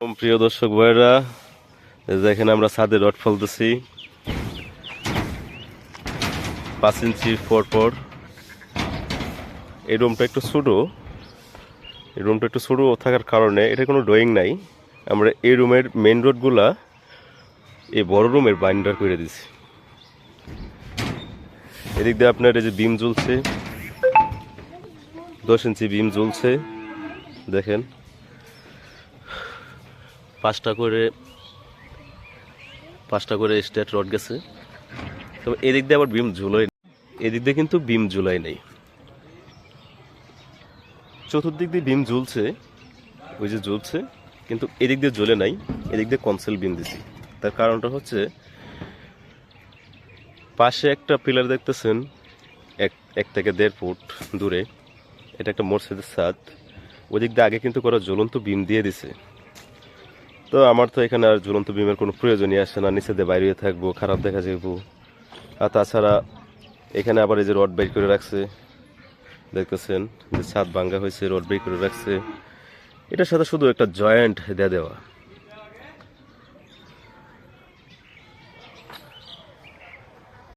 প্রিয় দর্শক ভাইরা, এখানে আমরা ছাদে রড ফেলতেছি 5 ইঞ্চি পর। এই রুমটা একটু ছোটো থাকার কারণে এটা কোনো ড্রয়িং নাই। আমরা এই রুমের মেইন রডগুলা এই বড় রুমের বাইন্ডার করে দিছি। এদিক দিয়ে আপনার এই যে বিম ঝুলছে, 10 ইঞ্চি বিম ঝুলছে দেখেন, 5টা করে স্ট্রেট রড গেছে। তবে এদিক দিয়ে আবার বিম ঝুলোয়, এদিক দিয়ে কিন্তু বিম ঝুলাই নেই। চতুর্দিক দিয়ে বিম ঝুলছে, ওই যে ঝুলছে, কিন্তু এদিক দিয়ে ঝুলে নাই। এদিক দিয়ে কনসেল বিম দিছি। তার কারণটা হচ্ছে পাশে একটা পিলার দেখতেছেন 1 থেকে 1.5 ফুট দূরে, এটা একটা মসজিদের ছাদ। ওদিক দিয়ে আগে কিন্তু করা ঝুলন্ত বিম দিয়ে দিছে। তো আমার তো এখানে আর ঝুলন্ত বিমের কোনো প্রয়োজনই আসে না, নিচে দিয়ে বাইরে থাকবো, খারাপ দেখা যাবো। আর তাছাড়া এখানে আবার এই যে রড বের করে রাখছে, দেখতেছেন যে ছাদ ভাঙ্গা হয়েছে, রড বের করে রাখছে। এটার সাথে শুধু একটা জয়েন্ট দিয়ে দেওয়া।